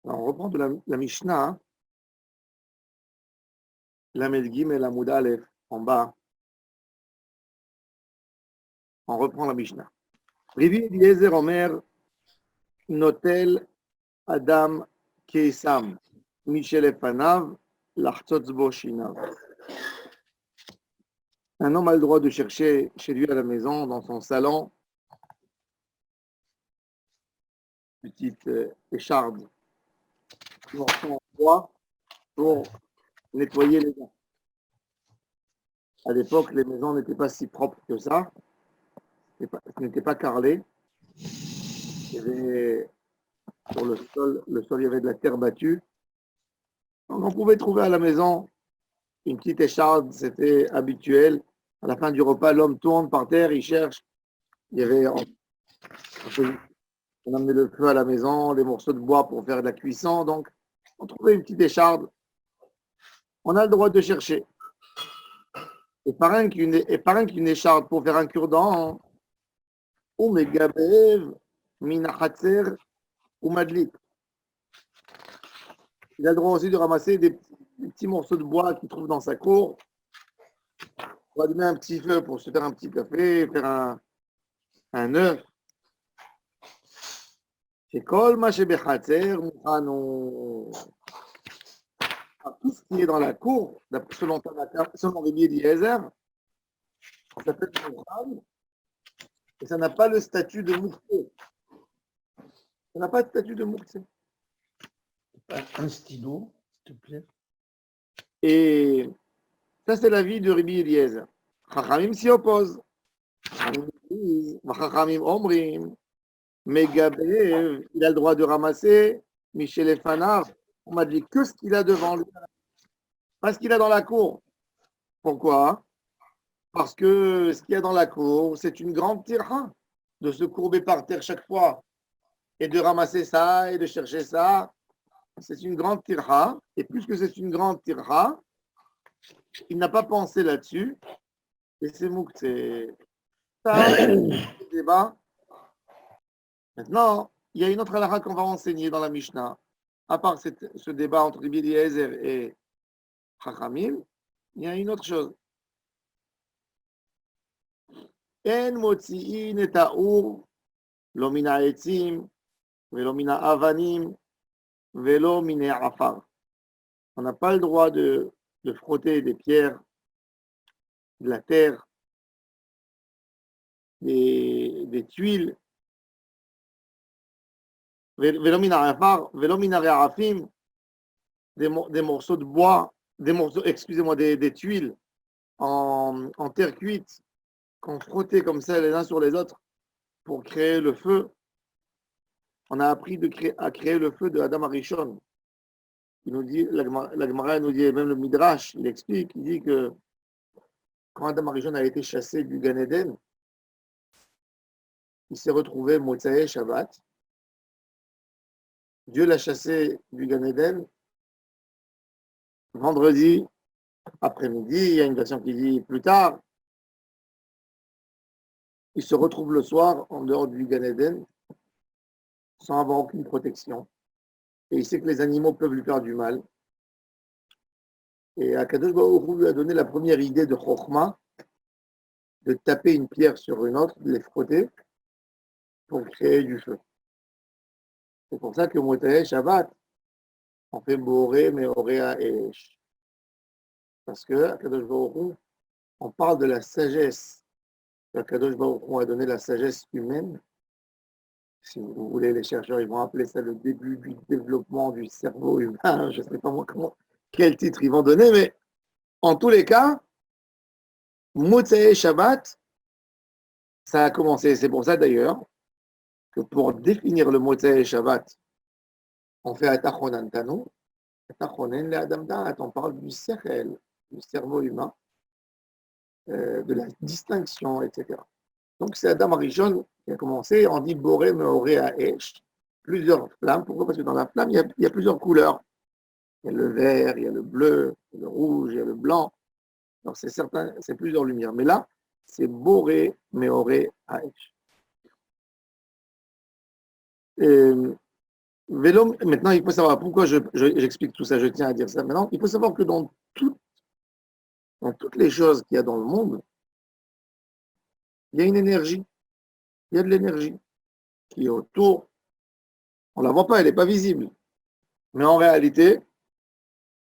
Alors, on reprend de la Mishnah, Lamed Gim et Lamoud Aleph, en bas. On reprend la Mishnah. Rivi Eliezer Omer, Notel Adam Keisam, Michel Efanav, Lachtzotz Bo Shinav. Un homme a le droit de chercher chez lui à la maison, dans son salon, une petite écharde, morceau en bois pour nettoyer les dents. À l'époque, les maisons n'étaient pas si propres que ça, n'étaient pas carrelées. Il y avait sur le sol, il y avait de la terre battue. Donc, on pouvait trouver à la maison une petite écharde, c'était habituel. À la fin du repas, l'homme tourne par terre, il cherche. Il y avait, on amenait le feu à la maison, des morceaux de bois pour faire de la cuisson. Donc, on trouvait une petite écharde. On a le droit de chercher. Et pareil qu'une écharde pour faire un cure-dent, ou megabev, minachatzer, ou madlik. Il a le droit aussi de ramasser des petits morceaux de bois qu'il trouve dans sa cour. On va allumer un petit feu pour se faire un petit café, faire un œuf. C'est kol ma shebechatzer, tout ce qui est dans la cour, selon Rabbi Eliezer, ça s'appelle Mouchan, et ça n'a pas le statut de Mouktsé. Ça n'a pas de statut de Mouktsé. Un stylo, s'il te plaît. Et ça, c'est l'avis de Rabbi Eliezer. Chachamim s'y opposent. Chachamim omrim, Megabev, il a le droit de ramasser Michel Efanav. On m'a dit que ce qu'il a devant lui, pas ce qu'il a dans la cour. Pourquoi? Parce que ce qu'il y a dans la cour, c'est une grande tirha de se courber par terre chaque fois et de ramasser ça et de chercher ça. C'est une grande tirha. Et puisque c'est une grande tirha, il n'a pas pensé là-dessus. Et c'est Mouktsé. Ça, c'est le débat. Maintenant, il y a une autre halakha qu'on va enseigner dans la Mishnah. À part ce débat entre Rabbi Eliezer et Chachamim, il y a une autre chose. En motzi'in et ha'ur, lo min ha'etzim, velo min ha'avanim, velo min ha'afar. On n'a pas le droit de frotter des pierres, de la terre, des tuiles, velo min ha'afar, velo min ha'afim, des morceaux de bois, des tuiles en terre cuite, qu'on frottait comme ça les uns sur les autres pour créer le feu. On a appris à créer le feu de Adam Arishon. Il nous dit, la Gemara nous dit, même le Midrash, il explique, il dit que quand Adam Arishon a été chassé du Gan Eden, il s'est retrouvé Motzae Shabbat. Dieu l'a chassé du Gan Eden vendredi après-midi. Il y a une version qui dit plus tard. Il se retrouve le soir en dehors du Gan Eden sans avoir aucune protection. Et il sait que les animaux peuvent lui faire du mal. Et Akadosh Baruch Hu lui a donné la première idée de Chokhmah, de taper une pierre sur une autre, de les frotter pour créer du feu. C'est pour ça que Motae Shabbat, on fait Boré, Meoré à Esh. Parce que Akadosh Baruch Hu, on parle de la sagesse. Akadosh Baruch Hu a donné la sagesse humaine. Si vous voulez, les chercheurs, ils vont appeler ça le début du développement du cerveau humain. Je ne sais pas moi quel titre ils vont donner, mais en tous les cas, Motsei Shabbat, ça a commencé. C'est pour ça d'ailleurs que pour définir le Motsei Shabbat, on fait Atachonan Tanu, Atachonen le Adam Da'at, on parle du sechel, du cerveau humain, de la distinction, etc. Donc c'est Adam Arishon qui a commencé, on dit Boré Meoré à Esh, plusieurs flammes. Pourquoi? Parce que dans la flamme, il y a plusieurs couleurs. Il y a le vert, il y a le bleu, il y a le rouge, il y a le blanc. Donc c'est plusieurs lumières. Mais là, c'est Boré Meoré à Esh. Maintenant, il faut savoir pourquoi j'explique tout ça, je tiens à dire ça maintenant. Il faut savoir que dans toutes les choses qu'il y a dans le monde, il y a une énergie, il y a de l'énergie qui est autour. On ne la voit pas, elle n'est pas visible. Mais en réalité,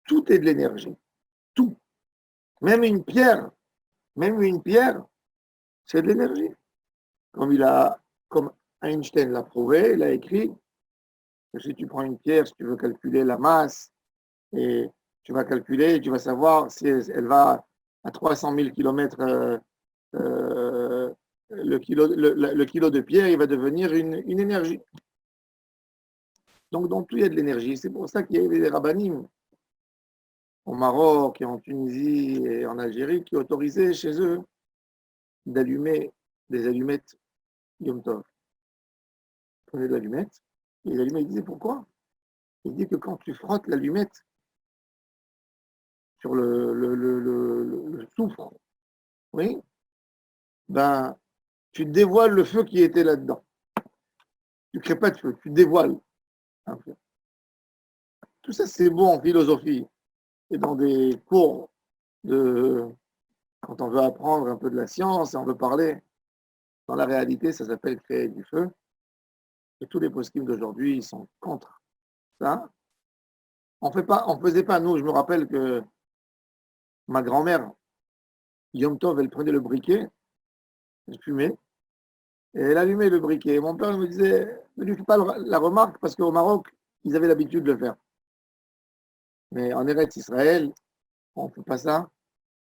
tout est de l'énergie. Tout. Même une pierre, même une pierre, c'est de l'énergie. Comme Einstein l'a prouvé, il a écrit que si tu prends une pierre, si tu veux calculer la masse, et tu vas calculer, tu vas savoir si elle va à 300 000 km, le kilo de pierre, il va devenir une énergie. Donc, dans tout, il y a de l'énergie. C'est pour ça qu'il y a des rabbinim au Maroc et en Tunisie et en Algérie qui autorisaient chez eux d'allumer des allumettes Yom Tov. Ils prenaient de l'allumette, et les allumettes, ils disaient pourquoi? Ils disaient que quand tu frottes l'allumette sur le soufre, oui, ben, tu dévoiles le feu qui était là-dedans. Tu ne crées pas de feu, tu dévoiles un feu. Tout ça, c'est beau en philosophie et dans des cours de quand on veut apprendre un peu de la science et on veut parler. Dans la réalité, ça s'appelle créer du feu. Et tous les poskim d'aujourd'hui, ils sont contre ça. On faisait pas, nous, je me rappelle que ma grand-mère, Yom Tov, elle prenait le briquet, elle fumait, et elle allumait le briquet. Et mon père me disait, ne lui fais pas la remarque, parce qu'au Maroc, ils avaient l'habitude de le faire. Mais en Eretz Israël, on ne fait pas ça.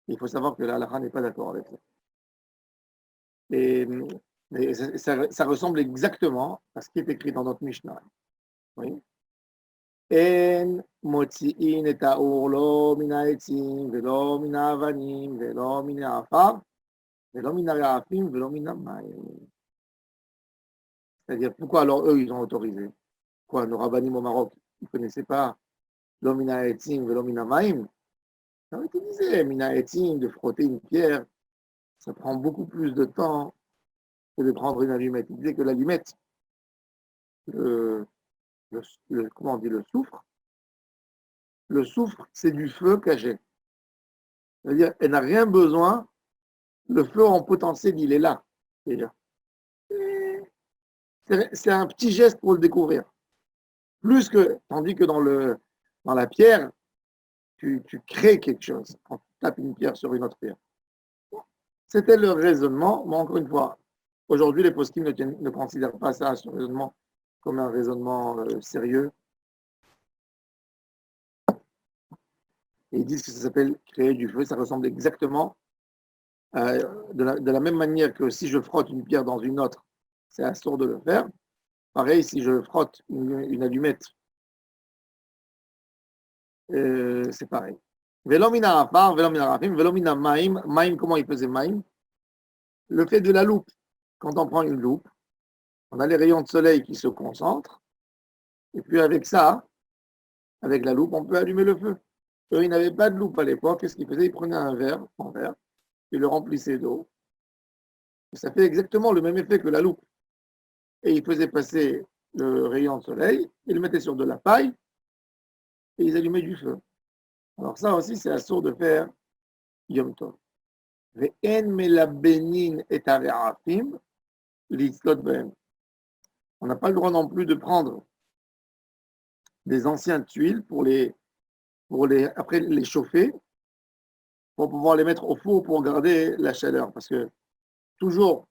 Il faut savoir que la halakha n'est pas d'accord avec ça. Et, mais ça ressemble exactement à ce qui est écrit dans notre Mishnah. Oui. En motzi'in et האור לא מן העצים ולא מן האבנים ולא מן העפר ולא מן הרעפים ולא מן המים. C'est-à-dire, pourquoi alors eux, ils ont autorisé? Quoi, nos rabbinim au Maroc, ils ne connaissaient pas lo min ha'etzim velo min ha'mayim? Alors, ils te disaient, min ha'etzim, de frotter une pierre, ça prend beaucoup plus de temps que de prendre une allumette. Ils disaient que l'allumette, le, comment on dit, le soufre, c'est du feu caché. C'est-à-dire, elle n'a rien besoin, le feu en potentiel, il est là, déjà. C'est un petit geste pour le découvrir. Plus que, tandis que dans la pierre, tu crées quelque chose quand tu tapes une pierre sur une autre pierre. C'était le raisonnement, mais encore une fois, aujourd'hui, les poskim ne considèrent pas ça, ce raisonnement, comme un raisonnement sérieux. Et ils disent que ça s'appelle créer du feu, ça ressemble exactement de la même manière que si je frotte une pierre dans une autre, c'est assourd de le faire. Pareil, si je frotte une allumette, c'est pareil. Velo mina afar, velo mina rafim, velo mina maim. Maim, comment il faisait maim? Le fait de la loupe. Quand on prend une loupe, on a les rayons de soleil qui se concentrent, et puis avec ça, avec la loupe, on peut allumer le feu. Eux, ils n'avaient pas de loupe à l'époque. Qu'est-ce qu'ils faisaient? Ils prenaient un verre, en verre, ils le remplissaient d'eau. Et ça fait exactement le même effet que la loupe. Et ils faisaient passer le rayon de soleil, ils le mettaient sur de la paille, et ils allumaient du feu. Alors ça aussi, c'est assourd de faire Yom Tov. Ve'en melabenin et are'afim litzlot behem. On n'a pas le droit non plus de prendre des anciennes tuiles après les chauffer, pour pouvoir les mettre au four pour garder la chaleur. Parce que toujours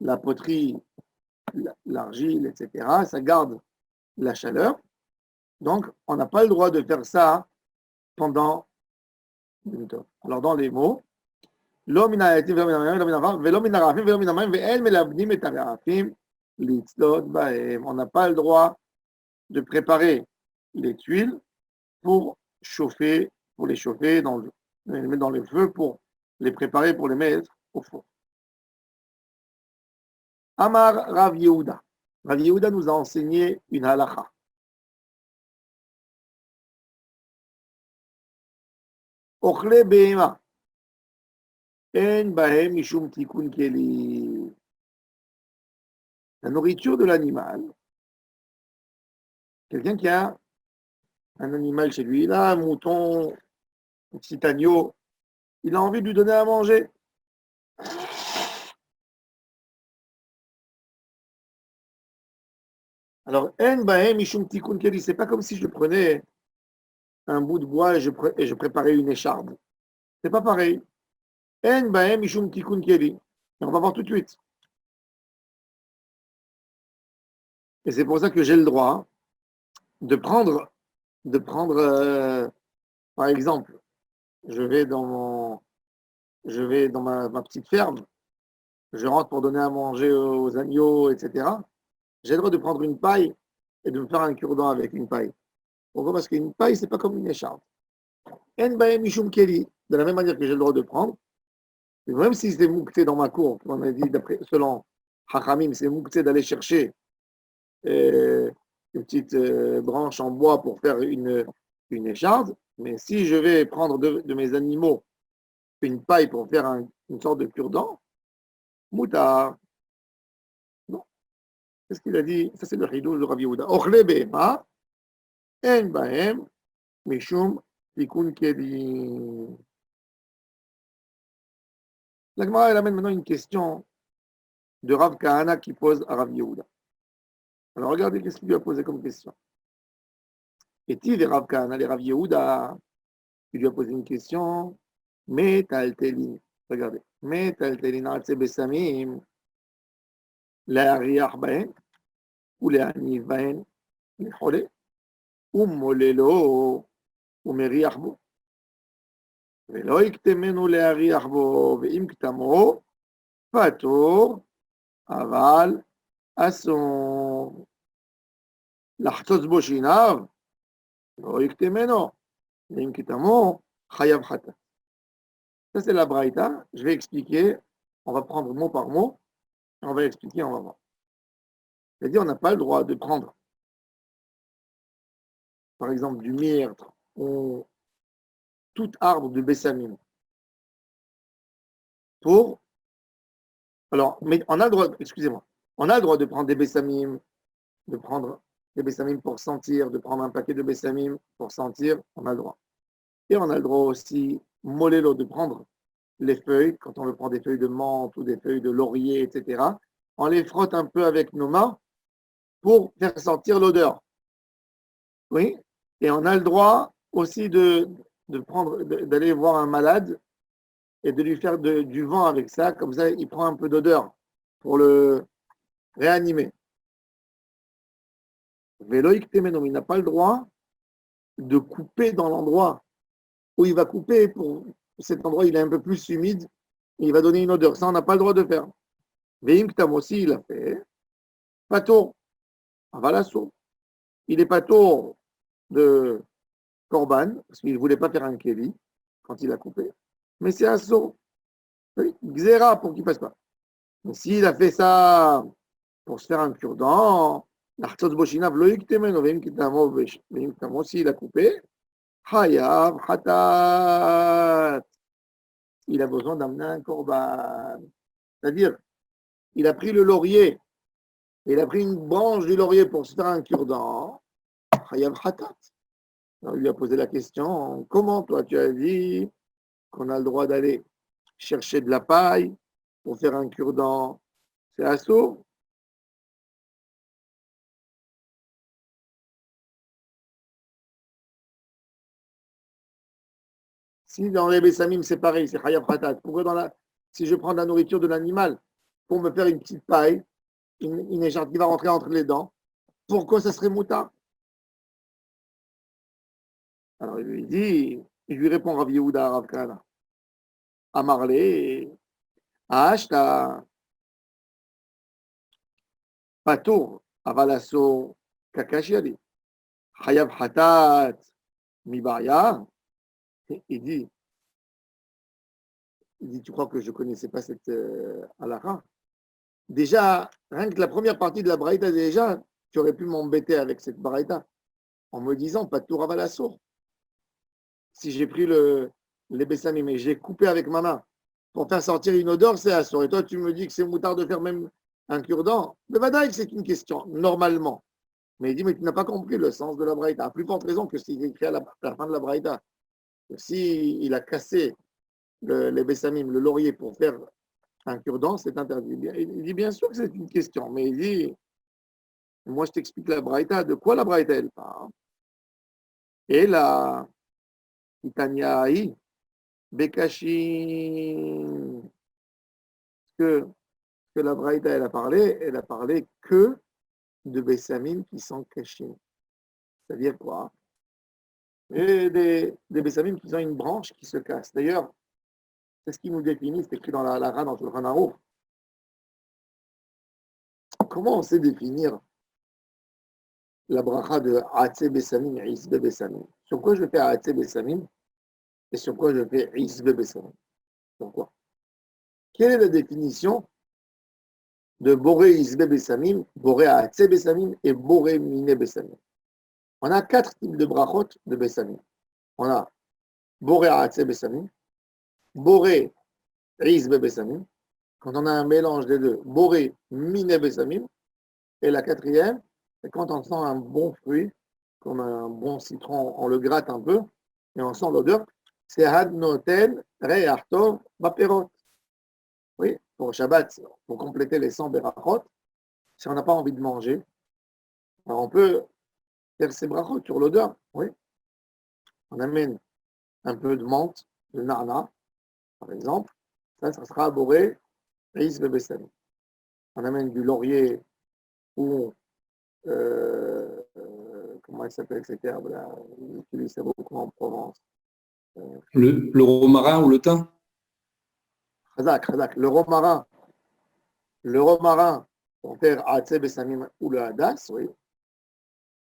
la poterie, l'argile, etc., ça garde la chaleur. Donc, on n'a pas le droit de faire ça pendant une temps. Alors, dans les mots, on n'a pas le droit de préparer les tuiles pour chauffer, pour les chauffer, les mettre dans le feu, pour les préparer, pour les mettre au four. Amar Rav Yehuda. Rav Yehuda nous a enseigné une halakha. Ochle behema. En bahem mishum tikun keli. La nourriture de l'animal, Quelqu'un qui a un animal chez lui, il a un mouton, un petit agneau, il a envie de lui donner à manger. Alors, en bahem mishum tikkun keli, c'est pas comme si je prenais un bout de bois et je préparais une écharpe. C'est pas pareil. En bahem mishum tikkun keli. Et on va voir tout de suite. Et c'est pour ça que j'ai le droit de prendre, par exemple, je vais dans ma petite ferme, je rentre pour donner à manger aux agneaux, etc. J'ai le droit de prendre une paille et de me faire un cure-dent avec une paille. Pourquoi? Parce qu'une paille, c'est pas comme une écharpe. En bahem mishum keli, de la même manière que j'ai le droit de prendre, même si c'est moukté dans ma cour, comme on a dit selon Hachamim, c'est moukté d'aller chercher une petite branche en bois pour faire une écharde, mais si je vais prendre de mes animaux une paille pour faire une sorte de cure-dent, moutard. Non. Qu'est-ce qu'il a dit? Ça, c'est le chidouche de Rav Yehuda. Ochle behema, en bahem, mishum, tikun kedi. La Gemara, elle amène maintenant une question de Rav Kahana qui pose à Rav Yehuda. Alors regardez qu'est-ce qu'il lui a posé comme question. Et-il Rav Kahana, les Rav Yehuda, il lui a posé une question. Metaltelin. Regardez. Metaltelin atse besamim. להריח בהן ולהניב בהן לחולה, ומוללו ומריח בו. ולא יקטמנו להריח בו, ואם קטמו, פטור, אבל אסור. לחצוץ בו שיניו, לא יקטמנו, ואם קטמו, חייב חטא. Ça, c'est la braïta. Je vais expliquer. On va prendre mot par mot. On va expliquer, on va voir. C'est-à-dire, on n'a pas le droit de prendre, par exemple, du myrte ou tout arbre de bessamim pour. Alors, mais on a le droit, excusez-moi, on a le droit de prendre des bessamim, de prendre des bessamim pour sentir, de prendre un paquet de bessamim pour sentir, on a le droit. Et on a le droit aussi, molélo, de prendre les feuilles, quand on prend des feuilles de menthe ou des feuilles de laurier, etc., on les frotte un peu avec nos mains pour faire sentir l'odeur. Oui, et on a le droit aussi d'aller voir un malade et de lui faire du vent avec ça, comme ça il prend un peu d'odeur pour le réanimer. Véloïk Temenom, il n'a pas le droit de couper dans l'endroit où il va couper. Pour cet endroit, il est un peu plus humide, et il va donner une odeur. Ça, on n'a pas le droit de faire. Veim Ktam aussi, il a fait. Patour, avalasso. Il est patour de Corban, parce qu'il ne voulait pas faire un kéli quand il a coupé. Mais c'est un saut. Oui, Xéra pour qu'il ne fasse pas. Mais s'il a fait ça pour se faire un cure-dent, s'il a coupé, Hayav Hatat. Il a besoin d'amener un corban. C'est-à-dire, il a pris le laurier, il a pris une branche du laurier pour se faire un cure-dent. Hayav Hatat. Alors, il lui a posé la question, comment toi tu as dit qu'on a le droit d'aller chercher de la paille pour faire un cure-dent? C'est assaut. Si dans les Bessamim c'est pareil, c'est Chayav Khatat. Pourquoi si je prends de la nourriture de l'animal pour me faire une petite paille, une écharpe qui va rentrer entre les dents, pourquoi ça serait moutard? Alors il lui répond Rav Yehuda Rav Kana. Amarle, Ashta, Patour, Avalasso, Kakashiali, Chayav Khatat, Mibaya. Il dit, tu crois que je ne connaissais pas cette halakha? Déjà, rien que la première partie de la braïta, déjà, tu aurais pu m'embêter avec cette braïta en me disant pas de tour à Valassour. Si j'ai pris les bessamim mais j'ai coupé avec ma main pour faire sortir une odeur, c'est assour. Et toi, tu me dis que c'est moutard de faire même un cure-dent. Mais vadaï, c'est une question, normalement. Mais il dit, mais tu n'as pas compris le sens de la braïta. À plus forte raison que s'il écrit à la fin de la braïta. S'il a cassé les bessamim, le laurier, pour faire un cure-dent, c'est interdit. Il dit, bien sûr que c'est une question, mais il dit, moi je t'explique la braïta. De quoi la braïta elle parle? Et la Itaniaï, Bekashin, que la braïta elle a parlé que de bessamim qui sont cachés. C'est-à-dire quoi? Et des bessamim qui ont une branche qui se casse. D'ailleurs, c'est ce qui nous définit, c'est écrit dans la Lara, dans le Hanaro. Comment on sait définir la bracha de Atse Bessamim et Isbe Bessamim? Sur quoi je fais Atse Bessamim et sur quoi je fais Isbe Bessamim? Sur quoi? Quelle est la définition de Boré Isbe Bessamim, Boré Atse Bessamim et Boré Mine Bessamim? On a 4 types de brachot de Bessamim. On a Boré Atse Bessamim, Boré Isbe Bessamim. Quand on a un mélange des deux, Boré Mine Bessamim. Et la quatrième, c'est quand on sent un bon fruit, comme un bon citron, on le gratte un peu, et on sent l'odeur, c'est Hadnoten Re'artov Baperot. Oui, pour Shabbat, pour compléter les 100 berachot, si on n'a pas envie de manger, alors on peut faire ces brachot sur l'odeur. Oui, on amène un peu de menthe, de nana, par exemple, ça sera boré, Reis Bebessani. On amène du laurier ou comment elle s'appelle cette herbe-là? Ils utilisent ça beaucoup en Provence. Le romarin ou le thym? Khazak, le romarin pour faire Atzeb et Samim ou le Hadas, oui.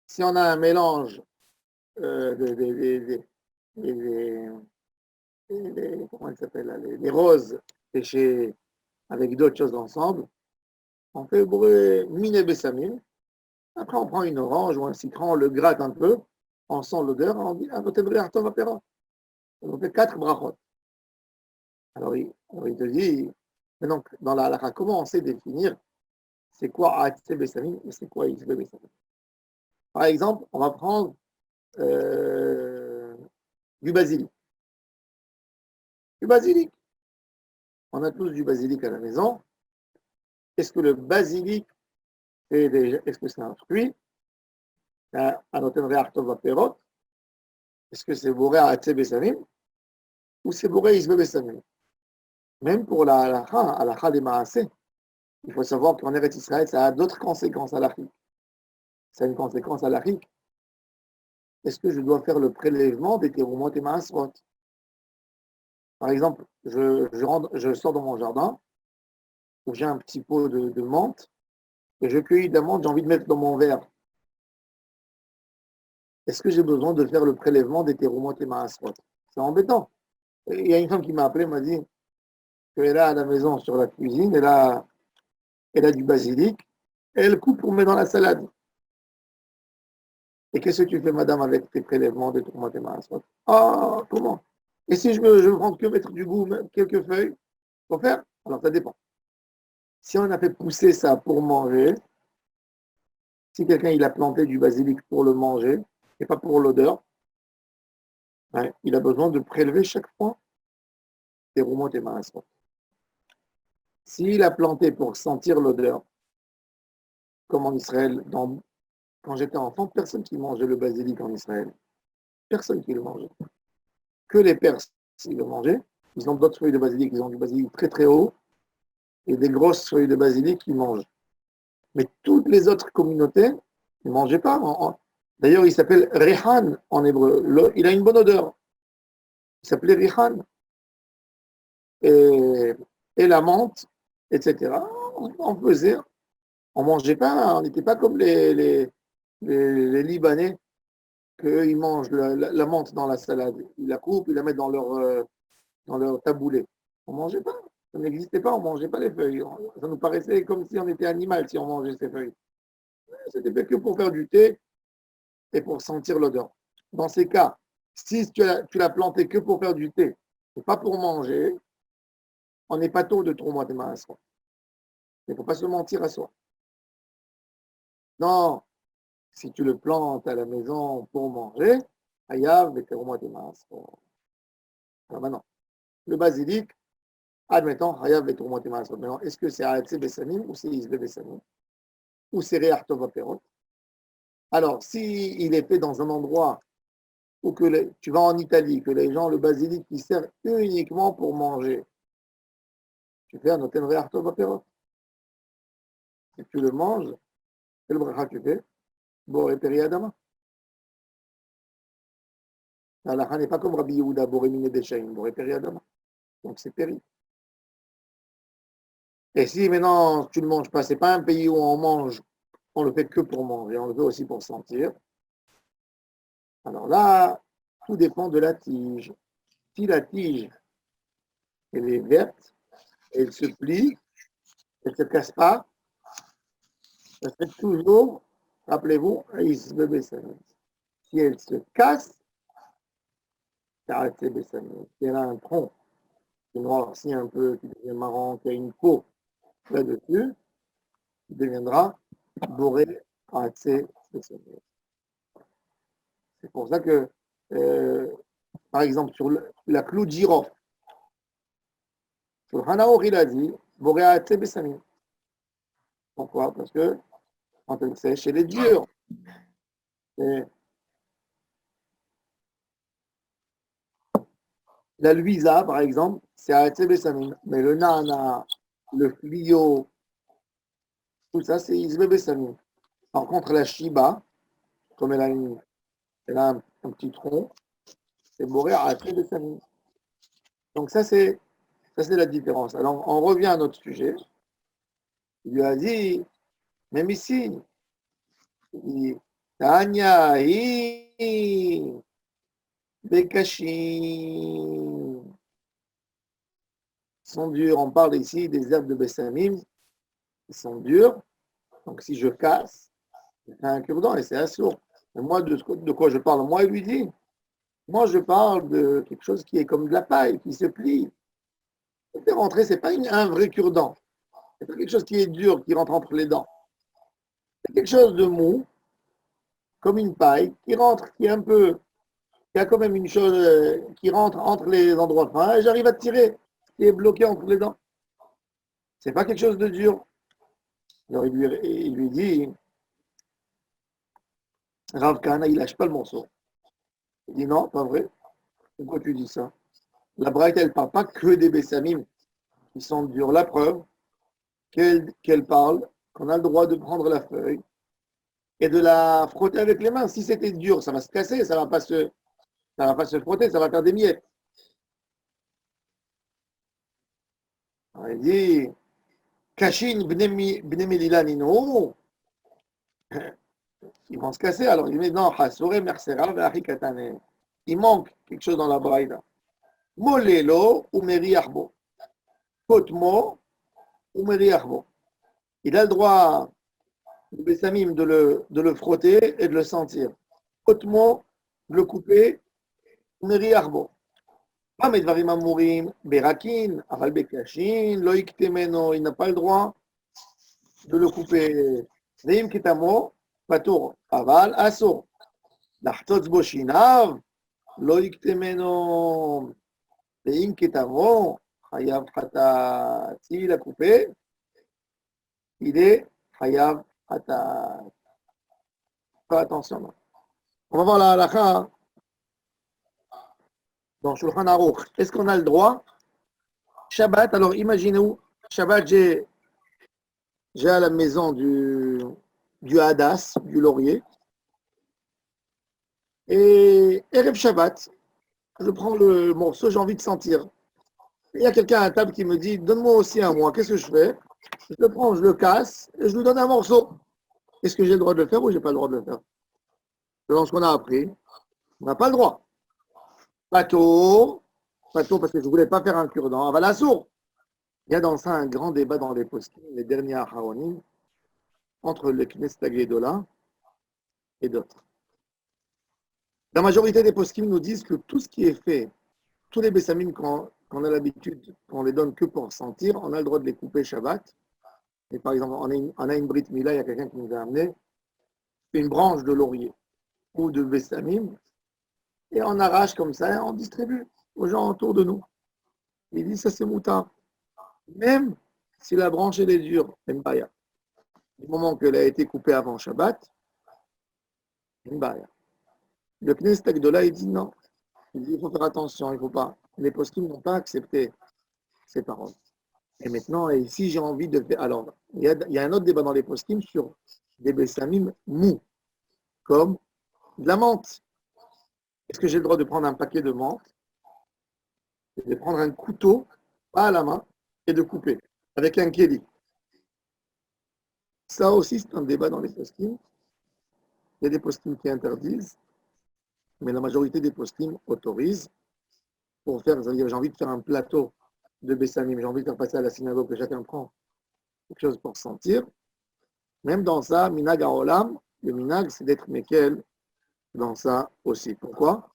Si on a un mélange comment elle s'appelle là, les roses séchées avec d'autres choses ensemble, on fait bourrer mine bessamim. Après, on prend une orange ou un citron, on le gratte un peu, on sent l'odeur, on dit, on fait 4 brachot. Alors, il te dit, mais donc, dans la halakha, comment on sait définir c'est quoi Atzé Bessamim et c'est quoi Isbe Bessamim? Par exemple, on va prendre du basilic. Du basilic. On a tous du basilic à la maison. Est-ce que le basilic, est-ce que c'est un fruit? Est-ce que c'est Boré Atzé Bessamim ou c'est Boré Isbe Bessamim? Même pour la halakha des Maaseh, il faut savoir qu'en Eretz Israël, ça a d'autres conséquences halachiques. Ça a une conséquence halachique. Est-ce que je dois faire le prélèvement des terumot et maasrot? Par exemple, je sors dans mon jardin, où j'ai un petit pot de menthe, et je cueillis de la menthe, j'ai envie de mettre dans mon verre. Est-ce que j'ai besoin de faire le prélèvement des terumot et maasrot? C'est embêtant. Il y a une femme qui m'a appelé, m'a dit qu'elle a à la maison, sur la cuisine, elle a du basilic, et elle coupe pour mettre dans la salade. Et qu'est-ce que tu fais, madame, avec tes prélèvements de tomates et maasrot? Ah, comment? Et si je veux prendre que mettre du goût, quelques feuilles, pour faire? Alors, ça dépend. Si on a fait pousser ça pour manger, si quelqu'un il a planté du basilic pour le manger, et pas pour l'odeur, hein, il a besoin de prélever chaque fois des roumeaux et maasrot. S'il a planté pour sentir l'odeur, comme en Israël, quand j'étais enfant, personne qui mangeait le basilic en Israël. Personne qui le mangeait. Que les Perses, s'ils le mangeaient, ils ont d'autres feuilles de basilic, ils ont du basilic très très haut et des grosses feuilles de basilic qu'ils mangent. Mais toutes les autres communautés ne mangeaient pas. D'ailleurs, il s'appelle Rihan en hébreu. Il a une bonne odeur. Il s'appelait Rihan. Et la menthe, etc. On faisait. On ne mangeait pas. On n'était pas comme les Libanais, qu'ils mangent la menthe dans la salade. Ils la coupent, ils la mettent dans leur taboulé. On ne mangeait pas. Ça n'existait pas, on ne mangeait pas les feuilles. Ça nous paraissait comme si on était animal si on mangeait ces feuilles. C'était fait que pour faire du thé et pour sentir l'odeur. Dans ces cas, si tu l'as planté que pour faire du thé et pas pour manger, on n'est pas tôt de trop de main. Il ne faut pas se mentir à soi. Non, si tu le plantes à la maison pour manger, Hayav Beterumotemas. Maintenant, le basilic, admettons, Hayav Beterumotemas. Maintenant, est-ce que c'est Aatse Besanim ou c'est Isbe Besanim ou c'est Reach Tov Perot? Alors, si il est fait dans un endroit où tu vas en Italie, que les gens, le basilic, il sert uniquement pour manger, tu fais un hôtel Reach Tov Perot. Si tu le manges, quel bracha tu fais? Boré Peri Adama. La n'est pas comme Rabbi Yehuda, Boré Mine Deshaim, Boré Peri Adama. Donc c'est péri. Et si maintenant tu ne manges pas, c'est pas un pays où on mange, on le fait que pour manger, on le fait aussi pour sentir. Alors là, tout dépend de la tige. Si la tige, elle est verte, elle se plie, elle ne se casse pas, ça serait toujours, rappelez-vous, si elle se casse, si elle a un tronc qui noircit un peu, qui devient marron, qui a une peau là-dessus, il deviendra boré assez. C'est pour ça que, par exemple, sur la clou de girofle, sur le Hanaor, il a dit boré assez bessamim. Pourquoi? Parce que quand elle sèche, elle est dure. Et la luisa, par exemple, c'est assez bessamim. Mais le nana, le flio, tout ça, c'est isbe bessamim. Par contre, la shiba, comme elle a un petit tronc, c'est boré assez bessamim. Donc ça, c'est la différence. Alors, on revient à notre sujet. Il lui a dit, même ici, Tanya, Bekashim, sont durs. On parle ici des herbes de Bessamim, qui sont dures. Donc, si je casse, je fais un cure-dent et c'est assourd. Mais moi, de quoi je parle? Moi, il lui dit, moi, je parle de quelque chose qui est comme de la paille, qui se plie. C'est rentré, c'est pas un vrai cure-dent. C'est pas quelque chose qui est dur, qui rentre entre les dents. C'est quelque chose de mou, comme une paille, qui rentre, qui est un peu, qui a quand même une chose qui rentre entre les endroits fins, et j'arrive à tirer, qui est bloqué entre les dents. C'est pas quelque chose de dur. Alors il lui dit, Rav Kahana, il lâche pas le morceau. Il dit non, pas vrai. Pourquoi tu dis ça? La braïta, elle parle pas que des bessamim qui sont durs. La preuve qu'elle parle, qu'on a le droit de prendre la feuille et de la frotter avec les mains. Si c'était dur, ça va se casser, ça va pas se frotter, ça va faire des miettes. Alors, il dit, Kashin bnemelila ils vont se casser. Alors il dit, non, hasore mersera ve'achikatane. Il manque quelque chose dans la braïda. Molelo ou meriachbo. Kotmo ou meriachbo. Il a le droit, le bessamim, de le frotter et de le sentir. Kotmo, de le couper, meriachbo. Pas medvarim amurim, berakin, aval bekashin, loïk temeno, il n'a pas le droit de le couper. Reim kitamo, patour, aval, asur. L'achtots boshinav, loïk temeno. ואם כתבו, חייב חטאת. S'il a coupé, il est חייב חטאת. Fais attention. On va voir la halakha dans Shulchan Aruch. Est-ce qu'on a le droit? Shabbat, alors imaginez-vous, Shabbat, j'ai à la maison du hadas, du laurier. Et Erev Shabbat, je prends le morceau, j'ai envie de sentir. Il y a quelqu'un à la table qui me dit, donne-moi aussi un moi. Qu'est-ce que je fais? Je le prends, je le casse et je lui donne un morceau. Est-ce que j'ai le droit de le faire ou j'ai pas le droit de le faire? Selon ce qu'on a appris, on n'a pas le droit. Pato, parce que je ne voulais pas faire un cure-dent. Avalassour. Il y a dans ça un grand débat dans les poskim, les derniers Aharonim, entre le Knesset Agédola et d'autres. La majorité des poskim nous disent que tout ce qui est fait, tous les bessamim qu'on a l'habitude, qu'on les donne que pour sentir, on a le droit de les couper Shabbat. Et par exemple, on a une Brit Mila, il y a quelqu'un qui nous a amené une branche de laurier ou de bessamim, et on arrache comme ça et on distribue aux gens autour de nous. Il dit ça c'est moutard. Même si la branche elle est dure, même pas. Du moment qu'elle a été coupée avant Shabbat, une barrière. Le Knesset Agdola, il dit non. Il dit il faut faire attention, il ne faut pas. Les poskim n'ont pas accepté ces paroles. Et maintenant, ici, j'ai envie de faire. Alors, il y a un autre débat dans les poskim sur des bessamim mous, comme de la menthe. Est-ce que j'ai le droit de prendre un paquet de menthe, de prendre un couteau, pas à la main, et de couper avec un kéli? Ça aussi, c'est un débat dans les poskim. Il y a des poskim qui interdisent, mais la majorité des poskim autorisent pour faire. J'ai envie de faire un plateau de bessamim, j'ai envie de faire passer à la synagogue, que chacun prend quelque chose pour sentir. Même dans ça, minag haolam, le minag, c'est d'être mekel dans ça aussi. Pourquoi?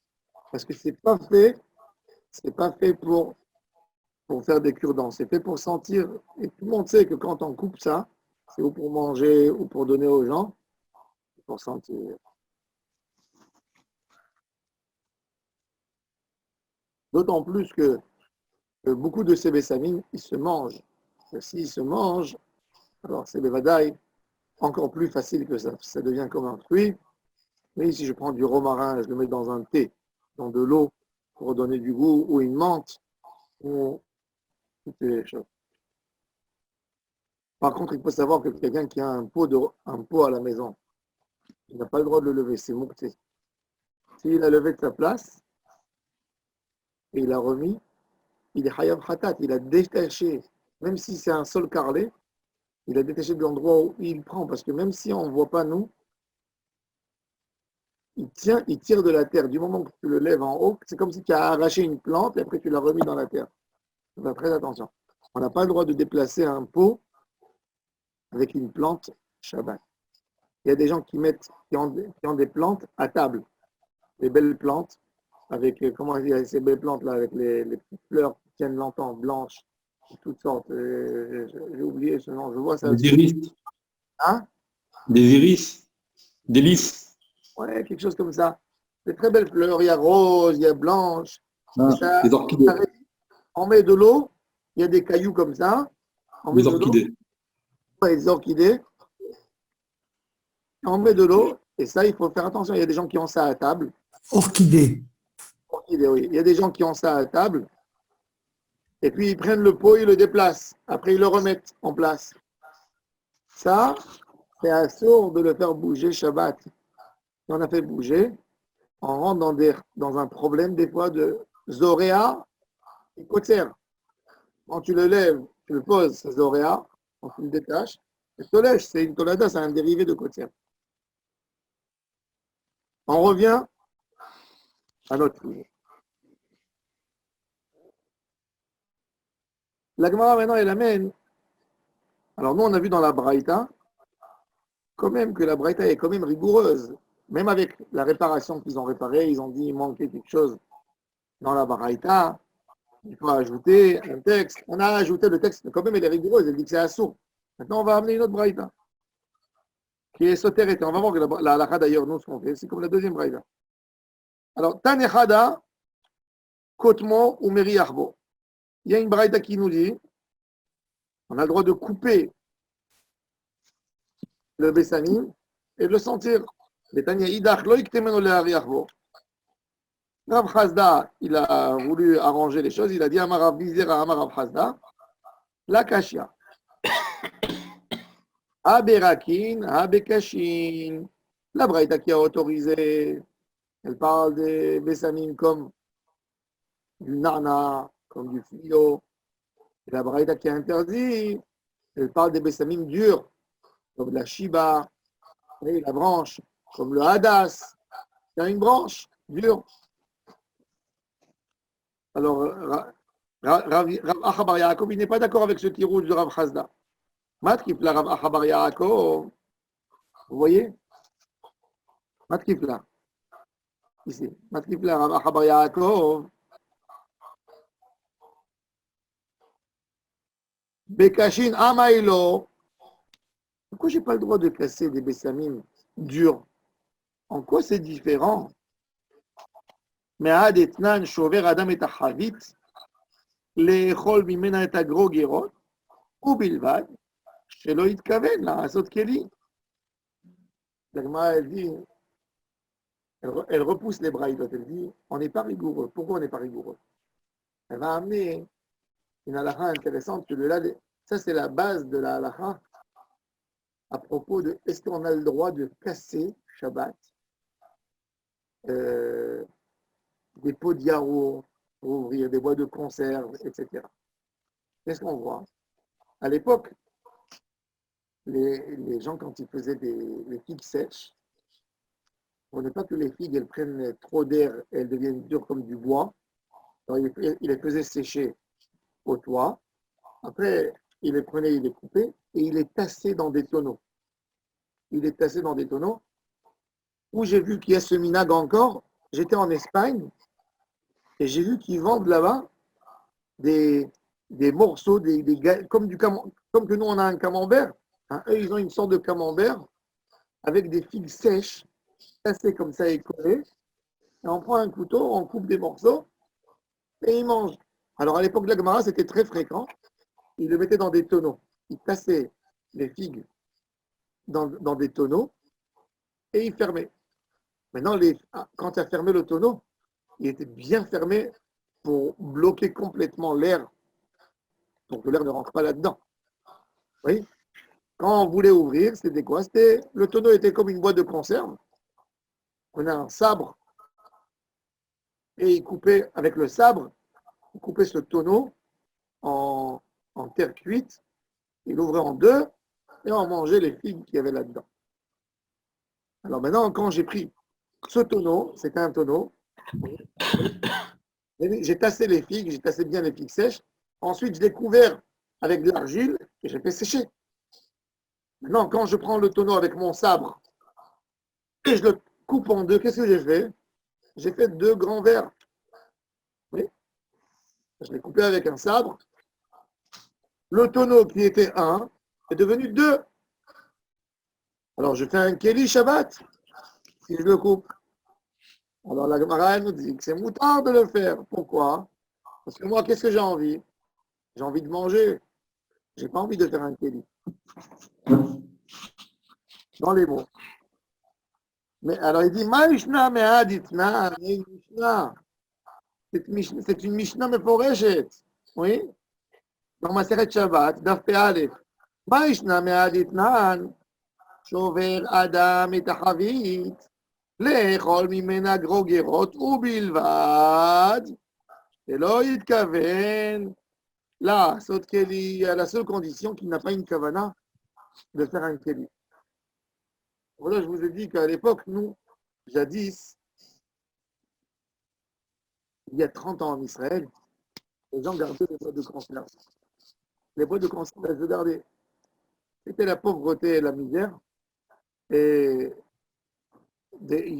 Parce que c'est pas fait pour faire des cure-dents, c'est fait pour sentir. Et tout le monde sait que quand on coupe ça, c'est ou pour manger ou pour donner aux gens, pour sentir. D'autant plus que beaucoup de ces bessamim, ils se mangent. Et s'ils se mangent, alors c'est bevadaï, encore plus facile que ça. Ça devient comme un fruit. Mais si je prends du romarin, je le mets dans un thé, dans de l'eau, pour donner du goût, ou une menthe, ou toutes les choses. Par contre, il faut savoir que quelqu'un qui a un pot à la maison, il n'a pas le droit de le lever, c'est moukté. S'il a levé de sa place, et il a remis, il est hayab khatat, il a détaché, même si c'est un sol carrelé, il a détaché de l'endroit où il prend, parce que même si on ne voit pas nous, il tire de la terre. Du moment que tu le lèves en haut, c'est comme si tu as arraché une plante et après tu l'as remis dans la terre. Fais très attention. On n'a pas le droit de déplacer un pot avec une plante Shabbat. Il y a des gens qui ont des plantes à table, des belles plantes, avec, comment dire, ces belles plantes-là, avec les petites fleurs qui tiennent longtemps, blanches, de toutes sortes. J'ai oublié ce nom, je vois ça. Des iris. Hein? Des iris. Des lys. Ouais, quelque chose comme ça. Des très belles fleurs, il y a rose, il y a blanche. Ah, des orchidées. On met de l'eau, il y a des cailloux comme ça. On met Des de l'eau, orchidées. des orchidées. On met de l'eau, et ça, il faut faire attention. Il y a des gens qui ont ça à table. Orchidée. Orchidée, oui. Il y a des gens qui ont ça à table, et puis ils prennent le pot, ils le déplacent. Après, ils le remettent en place. Ça, c'est assourd de le faire bouger Shabbat. Si on a fait bouger, on rentre dans un problème des fois de zoréa et kotser. Quand tu le lèves, tu le poses, c'est zoréa, quand tu le détaches, le tolèche, c'est une tolada, c'est un dérivé de kotser. On revient à notre livre. La Gemara maintenant, elle amène. Alors nous, on a vu dans la Braïta, quand même que la Braïta est quand même rigoureuse. Même avec la réparation qu'ils ont réparée, ils ont dit qu'il manquait quelque chose dans la Braïta. Il faut ajouter un texte. On a ajouté le texte, mais quand même, elle est rigoureuse. Elle dit que c'est assourd. Maintenant, on va amener une autre Braïta qui est sotérité. On va voir que la halakha d'ailleurs, nous, ce qu'on fait, c'est comme la deuxième Braïta. Alors, Tanechada, Kotmo ou Meri Arbo. Il y a une Braïta qui nous dit on a le droit de couper le Bessamim et de le sentir. Rav Chazda, il a voulu arranger les choses. Il a dit Amarav Bizera, Amarav Chazda, la Kashia. Aberakin, Abekashin. La Braïta qui a autorisé, elle parle des Bessamim comme du Nana, comme du Fio. Et la Braïta qui a interdit, elle parle des Bessamim durs, comme la Shiba, et la branche, comme le Hadas. Il y a une branche dure. Alors, Rav Achabar Yaakov, il n'est pas d'accord avec ce qui rouge de Rav Chazda. Matkifla Rav Achabar Yaakov. Vous voyez? Matkifla. Ici. Matkifla Rav Achabar Yaakov. Bekashin Amailo. Pourquoi je n'ai pas le droit de casser des bessamim durs En quoi c'est différent? Me'ad etnan shover adam et achavit, לאכול ממנה את הגרוגרות, ובלבד שלא יתכוון לעשות כלים. La Gemara, elle dit, elle repousse les braïdotes, elle dit, on n'est pas rigoureux. Pourquoi on n'est pas rigoureux? Elle va amener une halakha intéressante que ça c'est la base de la halakha à propos de est-ce qu'on a le droit de casser Shabbat des pots de yaourt pour ouvrir des boîtes de conserve, etc. Qu'est-ce qu'on voit? À l'époque, les gens, quand ils faisaient les figues sèches, on n'est pas que les figues elles prennent trop d'air et elles deviennent dures comme du bois. Alors, il les faisait sécher au toit. Après, il les prenait, il les coupait et il les tassait dans des tonneaux. Il les tassait dans des tonneaux. Où j'ai vu qu'il y a ce minag encore, j'étais en Espagne et j'ai vu qu'ils vendent là-bas des morceaux, comme que nous on a un camembert. Hein, eux, ils ont une sorte de camembert avec des figues sèches, tassées comme ça et collées. Et on prend un couteau, on coupe des morceaux et ils mangent. Alors à l'époque de la Gemara, c'était très fréquent. Ils le mettaient dans des tonneaux. Ils tassaient les figues dans des tonneaux et ils fermaient. Maintenant, quand tu as fermé le tonneau, il était bien fermé pour bloquer complètement l'air, pour que l'air ne rentre pas là-dedans. Oui. Quand on voulait ouvrir, c'était quoi? Le tonneau était comme une boîte de conserve. On a un sabre et il coupait avec le sabre, il coupait ce tonneau en terre cuite, il l'ouvrait en deux et on mangeait les figues qu'il y avait là-dedans. Alors maintenant, quand j'ai pris ce tonneau, c'était un tonneau, j'ai tassé les figues, j'ai tassé bien les figues sèches, ensuite je l'ai couvert avec de l'argile et j'ai fait sécher. Maintenant, quand je prends le tonneau avec mon sabre et je le coupe en deux, qu'est-ce que j'ai fait? J'ai fait 2 grands verres. Oui. Je l'ai coupé avec un sabre. Le tonneau qui était 1 est devenu 2. Alors je fais un Keli Shabbat si je le coupe. Alors la Gemara nous dit que c'est moutard de le faire. Pourquoi? Parce que moi, qu'est-ce que j'ai envie? J'ai envie de manger. Je n'ai pas envie de faire un Keli. Dans les mots. Mais alors il dit, Maïshna me'aditna, Mishnah. C'est une Mishnah meforeshet. Oui? Dans ma Maseret Shabbat, Daf Pe'alef. Maïshna me'aditnan, shover adam et achavit, לאכול ממנה גרוגרות ובלבד, שלא יתכוון לעשות כלי, à la seule condition qu'il n'a pas une kavana de faire un keli. Voilà, je vous ai dit qu'à l'époque, nous, jadis, il y a 30 ans en Israël, les gens gardaient les boîtes de conserve. Les boîtes de conserve, elles se gardaient. C'était la pauvreté et la misère. Et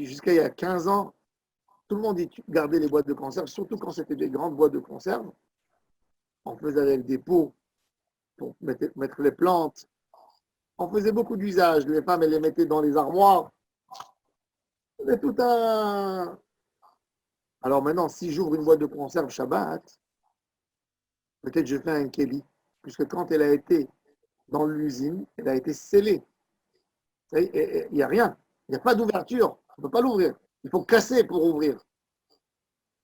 jusqu'à il y a 15 ans, tout le monde gardait les boîtes de conserve, surtout quand c'était des grandes boîtes de conserve. On faisait avec des pots pour mettre les plantes. On faisait beaucoup d'usages. Les femmes, elles les mettaient dans les armoires. C'était tout un... Alors maintenant, si j'ouvre une boîte de conserve Shabbat, peut-être je fais un keli, puisque quand elle a été dans l'usine, elle a été scellée. Il n'y a rien. Il n'y a pas d'ouverture. On ne peut pas l'ouvrir. Il faut casser pour ouvrir.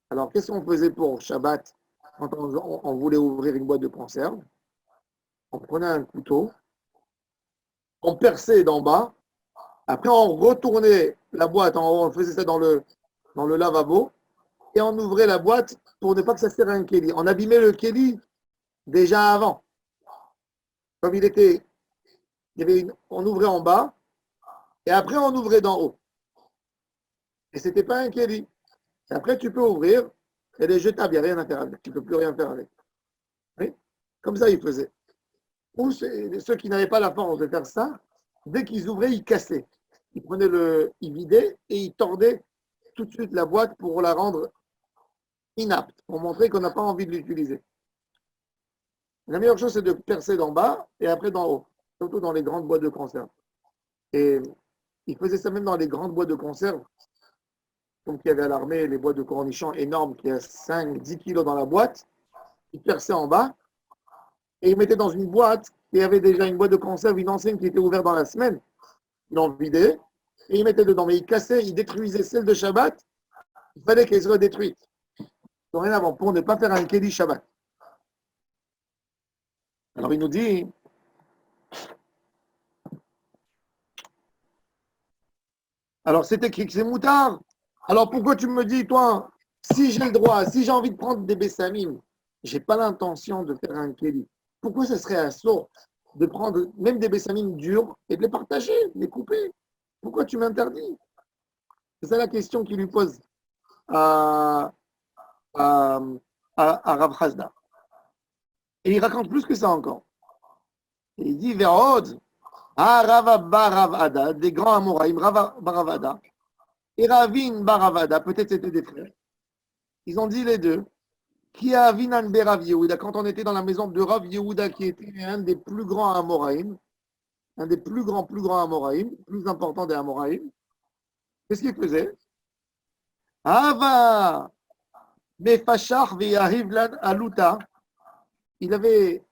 Alors, qu'est-ce qu'on faisait pour Shabbat quand on voulait ouvrir une boîte de conserve? On prenait un couteau, on perçait d'en bas, après on retournait la boîte en haut, on faisait ça dans le lavabo, et on ouvrait la boîte pour ne pas que ça sert à un keli. On abîmait le keli déjà avant. Comme on ouvrait en bas, et après on ouvrait d'en haut. Et ce n'était pas un keli. Et après tu peux ouvrir, elle est jetable, il n'y a rien à faire avec. Tu ne peux plus rien faire avec. Oui? Comme ça, ils faisaient. Ou ceux qui n'avaient pas la force de faire ça, dès qu'ils ouvraient, ils cassaient. Ils vidaient et ils tordaient tout de suite la boîte pour la rendre inapte, pour montrer qu'on n'a pas envie de l'utiliser. La meilleure chose, c'est de percer d'en bas et après d'en haut, surtout dans les grandes boîtes de conserve. Et Ils faisaient ça même dans les grandes boîtes de conserve. Donc, il y avait à l'armée les boîtes de cornichons énormes qui a 5-10 kilos dans la boîte. Ils perçaient en bas et ils mettaient dans une boîte qui avait déjà une boîte de conserve, une ancienne qui était ouverte dans la semaine. Ils l'ont vidée et ils mettaient dedans. Mais ils cassaient, ils détruisaient celle de Shabbat. Il fallait qu'elle soit détruite. Dorénavant, pour ne pas faire un Keli Shabbat. Alors il nous dit, alors c'est écrit que c'est moutard. Alors pourquoi tu me dis, toi, si j'ai le droit, si j'ai envie de prendre des bessamim, j'ai pas l'intention de faire un Keli. Pourquoi ce serait assaut de prendre même des bessamim durs et de les partager, de les couper? Pourquoi tu m'interdis? C'est ça la question qu'il lui pose à, à, à Rav Hasda. Et il raconte plus que ça encore. Et il dit, Verod, Rava Baravada, des grands Amoraïm, Rava Baravada, et Ravin Baravada, peut-être c'était des frères. Ils ont dit les deux, qui a Vinan Berav Yehuda, quand on était dans la maison de Rav Yehuda, qui était un des plus grands Amoraïm, un des plus grands Amoraïm, plus important des Amoraïm, qu'est-ce qu'il faisait? Ava Mefashach Veyahivlan Aluta, il avait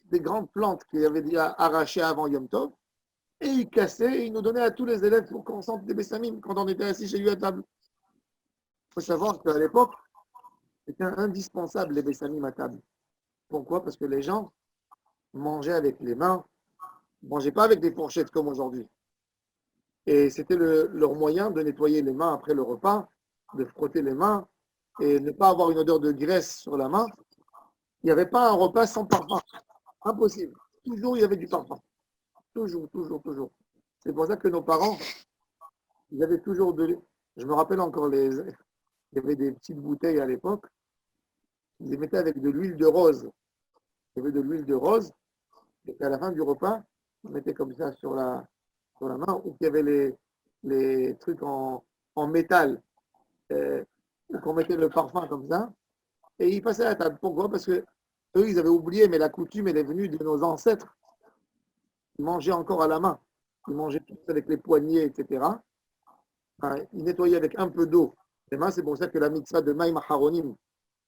des grandes plantes qu'il avait déjà arrachées avant Yom Tov, et il cassait et il nous donnait à tous les élèves pour qu'on sente des bessamim quand on était assis chez lui à table. Il faut savoir qu'à l'époque, c'était indispensable les bessamim à table. Pourquoi? Parce que les gens mangeaient avec les mains, ne mangeaient pas avec des fourchettes comme aujourd'hui. Et c'était leur moyen de nettoyer les mains après le repas, de frotter les mains et ne pas avoir une odeur de graisse sur la main. Il n'y avait pas un repas sans parfum. Impossible. Toujours, il y avait du parfum. Toujours, toujours, toujours. C'est pour ça que nos parents, ils avaient toujours de... Je me rappelle encore, il y avait des petites bouteilles à l'époque. Ils les mettaient avec de l'huile de rose. Il y avait de l'huile de rose. Et à la fin du repas, on mettait comme ça sur la main. Ou il y avait les trucs en métal. Qu'on mettait le parfum comme ça. Et ils passaient à la table. Pourquoi? Parce que eux, ils avaient oublié, mais la coutume, elle est venue de nos ancêtres. Ils mangeaient encore à la main. Ils mangeaient tous avec les poignets, etc. Ils nettoyaient avec un peu d'eau les mains. C'est pour ça que la mitzvah de Maïm Haronim,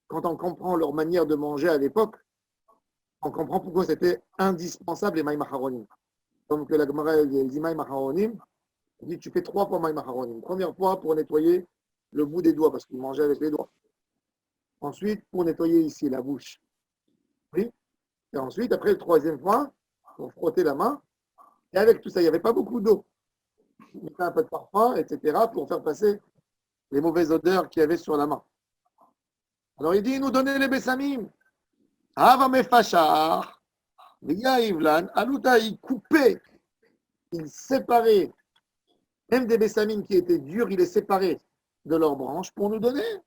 quand on comprend leur manière de manger à l'époque, on comprend pourquoi c'était indispensable les Maïm Haronim. Comme que la Gemara dit Maïm Haronim, il dit tu fais 3 fois Maïm Haronim. Première fois pour nettoyer le bout des doigts, parce qu'ils mangeaient avec les doigts. Ensuite, pour nettoyer ici la bouche. Oui. Et ensuite, après, le troisième fois, pour frotter la main. Et avec tout ça, il n'y avait pas beaucoup d'eau. Il mettait un peu de parfum, etc., pour faire passer les mauvaises odeurs qu'il y avait sur la main. Alors il dit, il nous donnait les bessamim. Ava mefashar, via Ivlan, Aluta, il coupait, il séparait, même des bessamim qui étaient durs, il les séparait de leurs branches pour nous donner.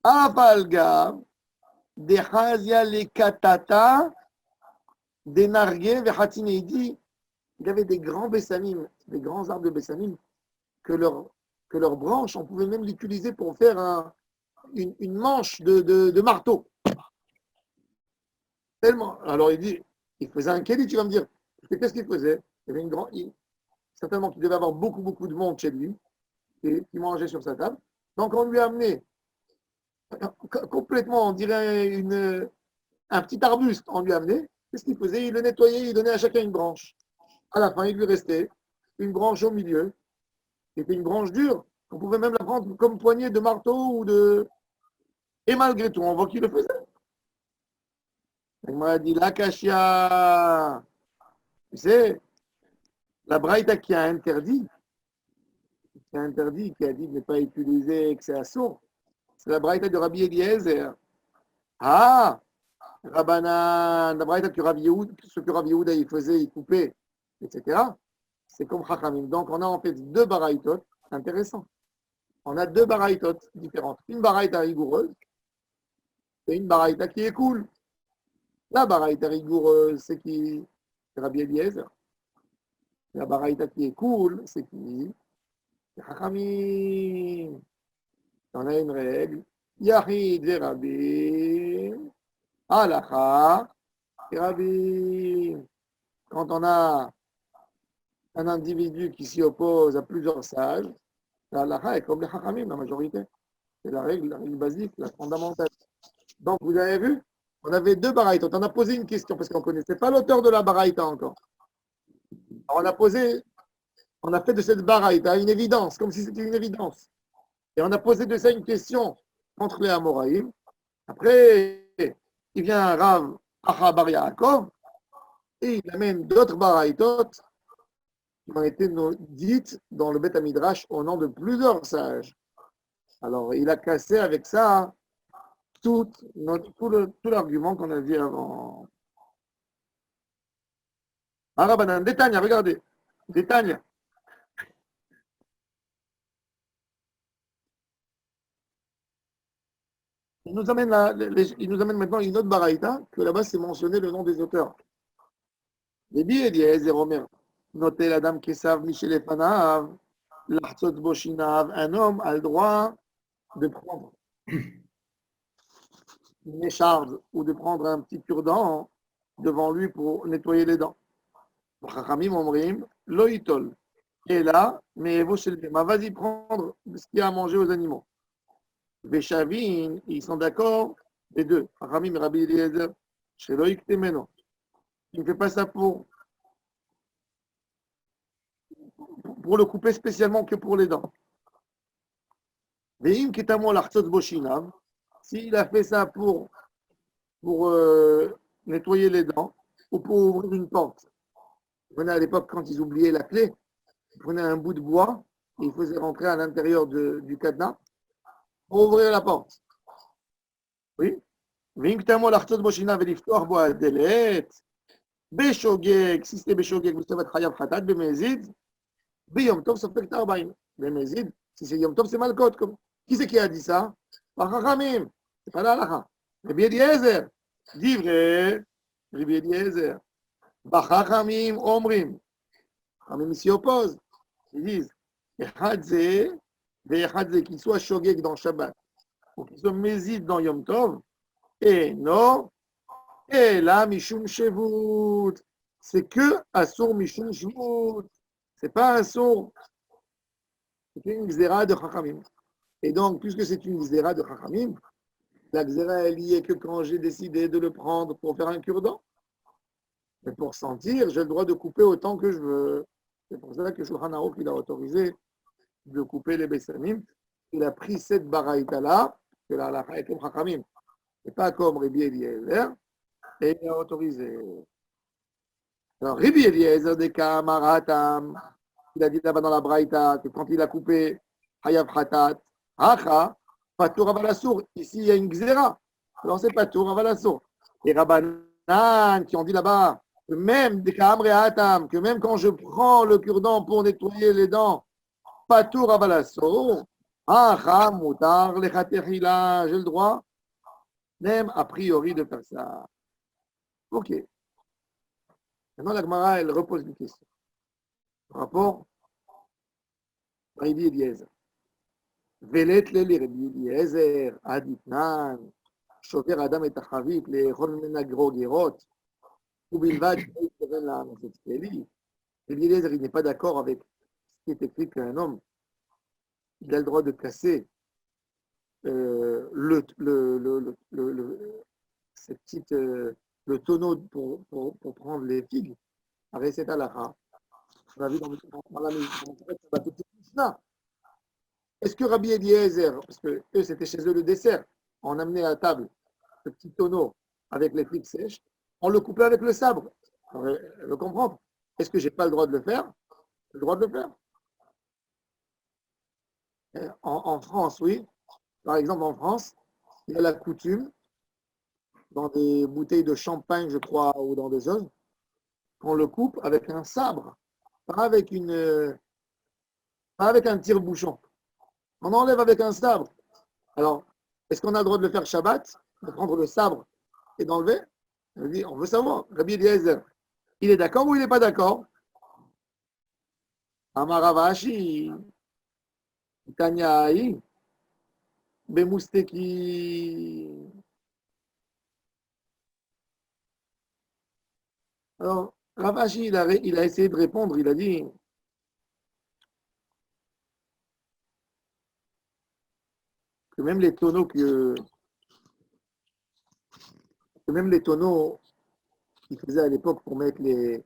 Avalga, des Hazia les Katata, des Nargué, Vehatine, il dit, il y avait des grands bessamim, des grands arbres de bessamim, que leurs branches, on pouvait même l'utiliser pour faire une manche de marteau. Tellement. Alors il dit, il faisait un kéli, tu vas me dire. Qu'est-ce qu'il faisait? Il y avait une grande. Certainement qu'il devait avoir beaucoup, beaucoup de monde chez lui qui mangeait sur sa table. Donc on lui a amené complètement, on dirait un petit arbuste, on lui a amené. Qu'est-ce qu'il faisait? Il le nettoyait, il donnait à chacun une branche. À la fin, il lui restait une branche au milieu, qui était une branche dure. On pouvait même la prendre comme poignée de marteau ou de. Et malgré tout, on voit qu'il le faisait. Il m'a dit, l'akashia, tu sais, la braïta qui a interdit, qui a dit de ne pas utiliser, que c'est assourd, c'est la braïta de Rabbi Eliezer. Ah, Rabbanan, la braïta que Rabbi Yehuda, ce que Rabbi Yehuda il faisait, il coupait, etc. C'est comme Chachamim. Donc on a en fait 2 baraïtot, intéressant. On a 2 baraïtot différentes. Une baraïta rigoureuse et une baraïta qui est cool. La baraïta rigoureuse, c'est qui? C'est Rabbi Eliezer. La baraïta qui est cool, c'est qui? C'est Chachamim. On a une règle. Yahid et Rabbi. Halacha et Rabbi. Quand on a un individu qui s'y oppose à plusieurs sages, la halakha est comme les hachamim, la majorité. C'est la règle basique, la fondamentale. Donc, vous avez vu, on avait deux baraïtas. On a posé une question parce qu'on ne connaissait pas l'auteur de la baraïta encore. Alors, on a fait de cette baraïta une évidence, comme si c'était une évidence. Et on a posé de ça une question entre les Amoraïm. Après, il vient un Rav Achabar Yaakov et il amène d'autres baraïtot qui ont été dites dans le Beth Midrash au nom de plusieurs sages. Alors, il a cassé avec ça tout l'argument qu'on a dit avant. Arabanan, Détania, regardez. Détania. Il nous amène maintenant une autre baraïta, que là-bas c'est mentionné le nom des auteurs. Rabbi Eliezer Omer, notez la dame Kesav Michel Efanav, l'Artzot Boshinav, un homme a le droit de prendre une écharde ou de prendre un petit cure-dent devant lui pour nettoyer les dents. Chachamim Omrim, Loïtol. Et là, mais vas-y prendre ce qu'il y a à manger aux animaux. Veshavin, ils sont d'accord, les deux, Chachamim et Rabbi Eliezer, chez Loïc Temeno. Il ne fait pas ça pour le couper spécialement que pour les dents. Veim Kitamo l'Artzot Boshinav, s'il a fait ça pour nettoyer les dents ou pour ouvrir une porte. Vous prenez à l'époque, quand ils oubliaient la clé, ils prenaient un bout de bois et ils faisaient rentrer à l'intérieur du cadenas pour ouvrir la porte. Oui. Veim Kitamo l'Artzot Boshinav et l'Iftoar Boadelet. Beshogeg, si c'était Beshogeg, vous savez, Chayav Khatat, Bemezid. Yom Tov, ça fait Tarbaïm. Bemezid, si c'est Yom Tov, c'est Malkot. Qui c'est qui a dit ça? Par Chachamim. C'est pas la halakha. Rabbi Eliezer. Dit vrai. Rabbi Eliezer. Bachachamim Omrim. Chachamim s'y opposent. Ils disent Echadze, qu'il soit shogeg dans Shabbat, ou qu'il soit mezid dans Yom Tov, et non, et là, Mishum Shevut. C'est que Asur Mishum Shevut. C'est pas Asur. C'est une xéra de Chachamim. Et donc, puisque c'est une xéra de Chachamim, la xéra est liée que quand j'ai décidé de le prendre pour faire un cure-dent. Mais pour sentir, j'ai le droit de couper autant que je veux. C'est pour ça que Shulchan Aruch, il a autorisé de couper les Bessamim. Il a pris cette baraïta-là, que la halakha est comme Chachamim, et pas comme Rabbi Eliezer, et il a autorisé. Alors, Rabbi Eliezer de Kamaratam, il a dit là-bas dans la baraïta que quand il a coupé Hayav Khatat, Hacha, Patour Avalassour, ici il y a une xéra. Alors c'est Patour Avalassour. Et Rabbanan qui ont dit là-bas, que même des Kamreatam, que même quand je prends le cure-dent pour nettoyer les dents, Patour Avalassour, Hacha, Moutar, Lechatechila, j'ai le droit, même a priori de faire ça. Ok. Maintenant la Gemara, elle repose une question. Par rapport à Rabbi Eliezer. Velet le Rabbi Eliezer, Aditnan, שובר אדם את החבית לאכול ממנה גרות, ובלבד שלא יתכוון לענות כלי. Rabbi Eliezer, il n'est pas d'accord avec ce qui est écrit qu'un homme, il a le droit de casser cette petite, le tonneau pour prendre les figues, avec cette halakha. On a vu dans la petite Mishnah. Est-ce que Rabbi Eliezer, parce que eux, c'était chez eux le dessert, on amenait à la table ce petit tonneau avec les figues sèches, on le coupait avec le sabre. On veut comprendre. Est-ce que je n'ai pas le droit de le faire? J'ai le droit de le faire. En France, oui. Par exemple, en France, il y a la coutume, dans des bouteilles de champagne, je crois, ou dans des choses, qu'on le coupe avec un sabre, pas avec un tire-bouchon. On enlève avec un sabre. Alors, est-ce qu'on a le droit de le faire Shabbat, de prendre le sabre et d'enlever? On veut savoir. Rabbi Eliezer, il est d'accord ou il n'est pas d'accord? Amaravashi, Tanyaï, Bemousteki. Alors, Ravashi, il a essayé de répondre, il a dit, que même les tonneaux qu'ils faisaient à l'époque pour mettre les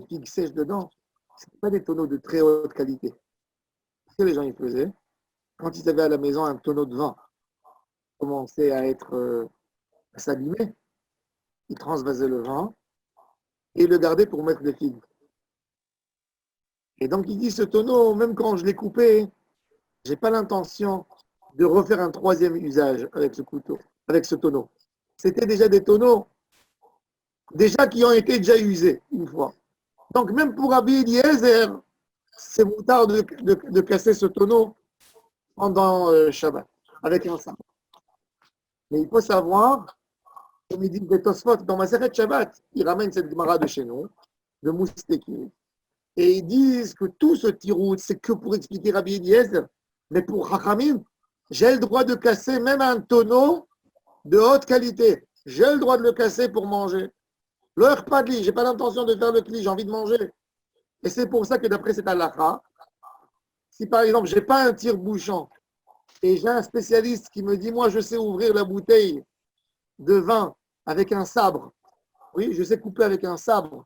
figues sèches dedans, ce pas des tonneaux de très haute qualité. Ce que les gens ils faisaient, quand ils avaient à la maison un tonneau de vin commençait à s'abîmer, ils transvasaient le vin et ils le gardaient pour mettre les figues. Et donc il dit ce tonneau, même quand je l'ai coupé, je n'ai pas l'intention de refaire un troisième usage avec ce couteau, avec ce tonneau. C'était déjà des tonneaux déjà qui ont été déjà usés une fois. Donc même pour Rabbi Eliezer, c'est moutard de casser ce tonneau pendant Shabbat, avec un sabre. Mais il faut savoir, comme il dit le Tosfot, dans Maseret Shabbat, il ramène cette Gemara de chez nous, de Mousteki, et ils disent que tout ce tirout, c'est que pour expliquer Rabbi Eliezer, mais pour Chachamim, j'ai le droit de casser même un tonneau de haute qualité. J'ai le droit de le casser pour manger. Le Padli, je n'ai pas l'intention de faire le kli, j'ai envie de manger. Et c'est pour ça que d'après cet halakha, si par exemple, je n'ai pas un tire-bouchon et j'ai un spécialiste qui me dit, moi, je sais ouvrir la bouteille de vin avec un sabre. Oui, je sais couper avec un sabre.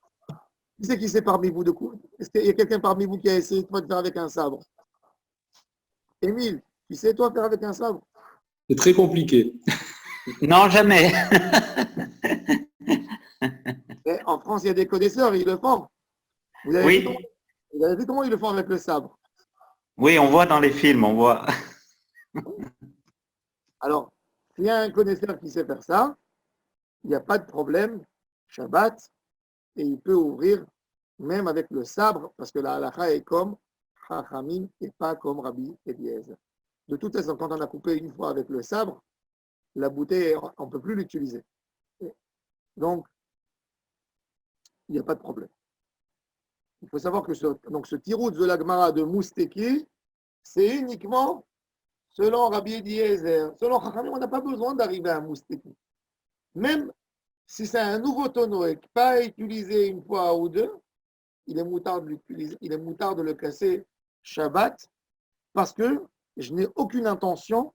Qui c'est qui sait parmi vous de couper? Est-ce qu'il y a quelqu'un parmi vous qui a essayé de faire avec un sabre? Émile, tu sais toi faire avec un sabre? C'est très compliqué. Non, jamais. Et en France, il y a des connaisseurs, ils le font. Vous avez vu comment ils le font avec le sabre? Oui, on voit dans les films, on voit. Alors, s'il y a un connaisseur qui sait faire ça, il n'y a pas de problème, Shabbat, et il peut ouvrir même avec le sabre, parce que la halakha est comme Chachamim et pas comme Rabbi Eliezer. De toute façon, quand on a coupé une fois avec le sabre, la bouteille, on ne peut plus l'utiliser. Donc, il n'y a pas de problème. Il faut savoir que ce tirout de la Gemara de Mousteki, c'est uniquement selon Rabbi Eliezer. Selon Chachamim, on n'a pas besoin d'arriver à Mousteki. Même si c'est un nouveau tonneau et pas utilisé une fois ou deux, il est moutard de le casser Shabbat parce que je n'ai aucune intention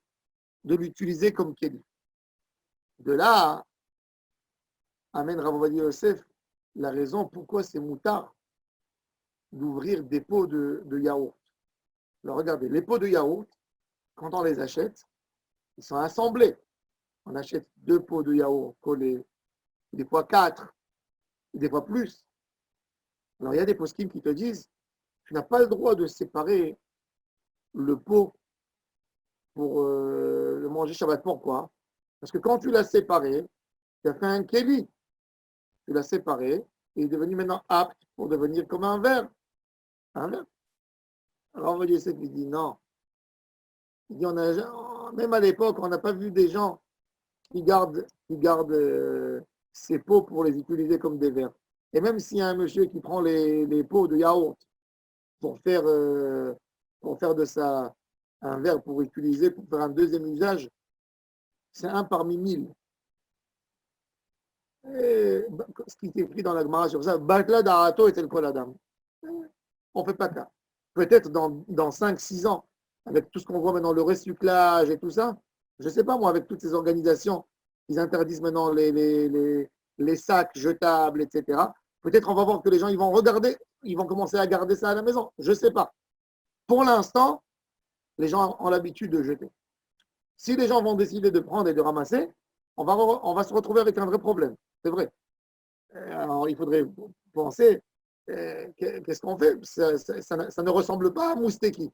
de l'utiliser comme kéli. De là, amène Rav Ovadia Yosef la raison pourquoi c'est moutard d'ouvrir des pots de yaourt. Alors regardez, les pots de yaourt, quand on les achète, ils sont assemblés. On achète 2 pots de yaourt collés, des fois 4, des fois plus. Alors il y a des poskim qui te disent, tu n'as pas le droit de séparer le pot pour le manger Shabbat. Pourquoi? Parce que quand tu l'as séparé, tu as fait un kéli. Tu l'as séparé et il est devenu maintenant apte pour devenir comme un verre. Un verre. Alors on va dire, il dit non. Il dit, même à l'époque, on n'a pas vu des gens qui gardent ces pots pour les utiliser comme des verres. Et même s'il y a un monsieur qui prend les pots de yaourt pour faire de ça un verre pour utiliser, pour faire un deuxième usage, c'est un parmi 1000. Et, ce qui est écrit dans la Gemara sur ça, Batla d'Arato et Kol Adam. On ne fait pas ça. Peut-être dans 5-6 ans, avec tout ce qu'on voit maintenant, le recyclage et tout ça, je ne sais pas moi, avec toutes ces organisations, ils interdisent maintenant les sacs jetables, etc. Peut-être on va voir que les gens ils vont regarder, ils vont commencer à garder ça à la maison. Je ne sais pas. Pour l'instant, les gens ont l'habitude de jeter. Si les gens vont décider de prendre et de ramasser, on va se retrouver avec un vrai problème. C'est vrai. Alors, il faudrait penser, qu'est-ce qu'on fait? Ça ne ressemble pas à Mousteki.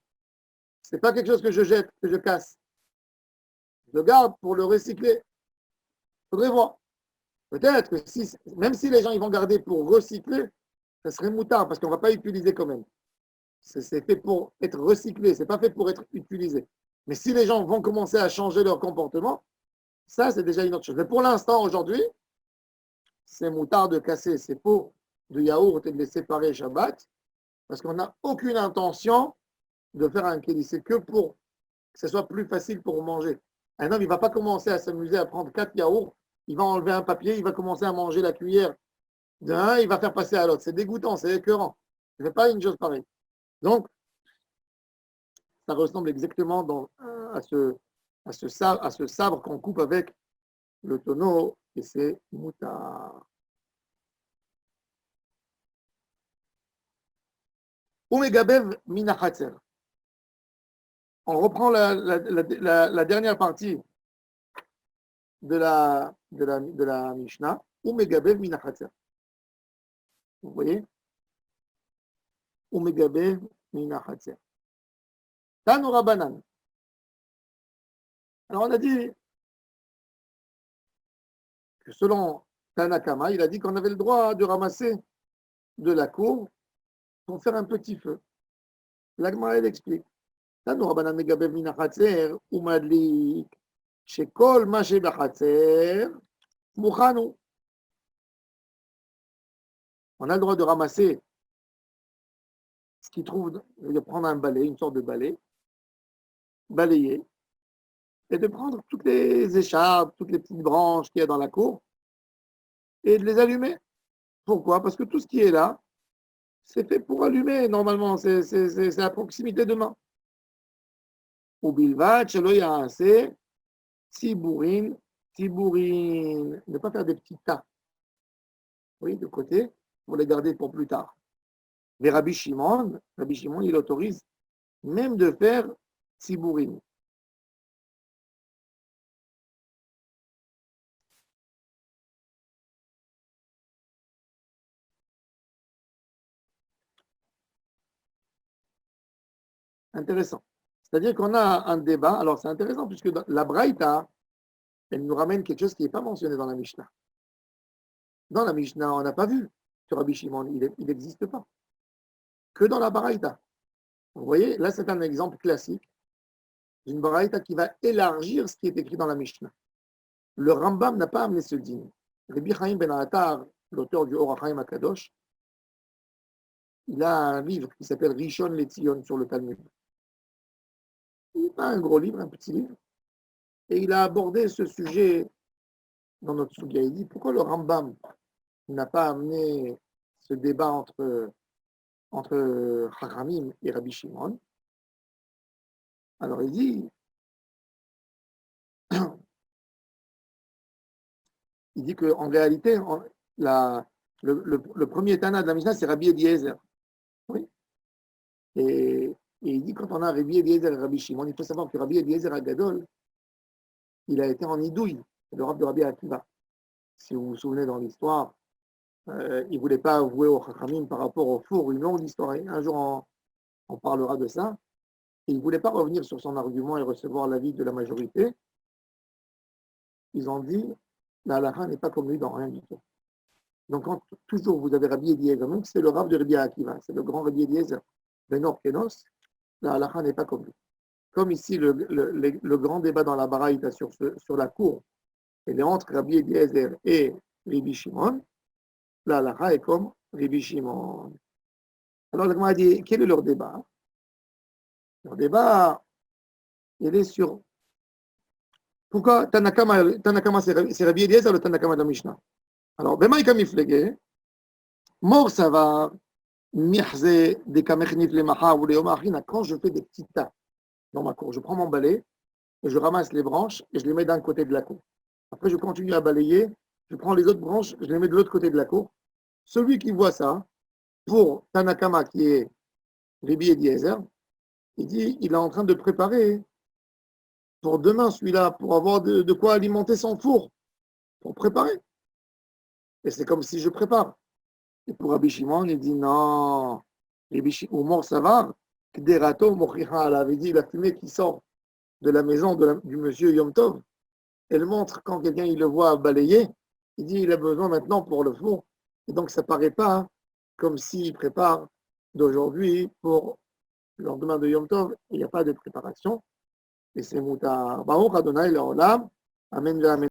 Ce n'est pas quelque chose que je jette, que je casse. Je le garde pour le recycler. Il faudrait voir. Peut-être que même si les gens ils vont garder pour recycler, ça serait moutard parce qu'on ne va pas utiliser quand même. C'est fait pour être recyclé, ce n'est pas fait pour être utilisé. Mais si les gens vont commencer à changer leur comportement, ça c'est déjà une autre chose. Mais pour l'instant, aujourd'hui, c'est moutard de casser ces pots de yaourt et de les séparer Shabbat parce qu'on n'a aucune intention de faire un kéli. C'est que pour que ce soit plus facile pour manger. Un homme, il ne va pas commencer à s'amuser à prendre 4 yaourts, il va enlever un papier, il va commencer à manger la cuillère d'un, il va faire passer à l'autre. C'est dégoûtant, c'est écœurant. Ce n'est pas une chose pareille. Donc, ça ressemble exactement à ce à ce sabre qu'on coupe avec le tonneau, et c'est moutar. Umegabev minachatzer. On reprend la dernière partie de la Mishnah. Umegabev minachatzer. Vous voyez? Umegabev minachatzer. Tanura banan. Alors on a dit que selon Tanakama, il a dit qu'on avait le droit de ramasser de la cour pour faire un petit feu. L'Agma, elle explique. Tanura banan megabev minachatzer umadlik shekol ma shebachatzer muchanu. On a le droit de ramasser ce qu'il trouve, de prendre un balai, une sorte de balai, balayer, et de prendre toutes les écharpes, toutes les petites branches qu'il y a dans la cour, et de les allumer. Pourquoi? Parce que tout ce qui est là, c'est fait pour allumer, normalement, c'est à proximité de main. Ou bilvat, shelo yaaseh, tibourin, ne pas faire des petits tas, oui, de côté, pour les garder pour plus tard. Mais Rabbi Shimon, il autorise même de faire tibourin. Intéressant. C'est-à-dire qu'on a un débat. Alors, c'est intéressant puisque la Braïta, elle nous ramène quelque chose qui n'est pas mentionné dans la Mishnah. Dans la Mishnah, on n'a pas vu que Rabbi Shimon, il n'existe pas. Que dans la Braïta. Vous voyez, là, c'est un exemple classique d'une Braïta qui va élargir ce qui est écrit dans la Mishnah. Le Rambam n'a pas amené ce dîme. Rabbi Chaim Ben Attar, l'auteur du Or HaChaim HaKadosh, il a un livre qui s'appelle Rishon LeTzion sur le Talmud. Il n'est pas un gros livre, un petit livre. Et il a abordé ce sujet dans notre Sugya. Il dit pourquoi le Rambam n'a pas amené ce débat entre Chachamim et Rabbi Shimon. Alors il dit qu'en réalité, le premier Tana de la Mishnah, c'est Rabbi Eliezer. Oui. Et il dit quand on a Rabbi Eliezer et Rabbi Shimon, il faut savoir que Rabbi Eliezer Agadol, il a été en Idouille, le rab de Rabbi Akiva. Si vous vous souvenez dans l'histoire, il ne voulait pas avouer au Chachamim par rapport au four, une longue histoire. Un jour, on parlera de ça. Et il ne voulait pas revenir sur son argument et recevoir l'avis de la majorité. Ils ont dit, la halakha n'est pas comme lui dans rien du tout. Donc, quand toujours vous avez Rabbi Eliezer, même si c'est le rab de Rabbi Akiva, c'est le grand Rabbi Eliezer, Ben Or Kenos, la halakha n'est pas comme lui. Comme ici, le grand débat dans la Baraïta sur la cour, il est entre Rabbi Eliezer et Rabbi Shimon, la halakha est comme Rabbi Shimon. Alors, le a dit, quel est leur débat? Leur débat, il est sur pourquoi Tanakama c'est Rabbi Eliezer, le Tanakama de la Mishnah. Alors, Bemaïka Miflege, Mor Savar, Mihze, Dekamechnif le Maha ou le Omachina, quand je fais des petits tas dans ma cour, je prends mon balai et je ramasse les branches et je les mets d'un côté de la cour. Après, je continue à balayer, je prends les autres branches, je les mets de l'autre côté de la cour. Celui qui voit ça, pour Tanakama qui est Rabbi Eliezer, il dit il est en train de préparer pour demain celui-là, pour avoir de quoi alimenter son four, pour préparer. Et c'est comme si je prépare. Et pour Rabbi Shimon, il dit non, ou mort ça va, Kderato Mochicha, elle avait dit la fumée qui sort de la maison du monsieur Yom Tov, elle montre quand quelqu'un il le voit balayer, il dit il a besoin maintenant pour le four. Et donc ça ne paraît pas comme s'il prépare d'aujourd'hui pour le lendemain de Yom Tov, il n'y a pas de préparation. Et c'est Moutar. Baruch Adonai Leolam. Amen.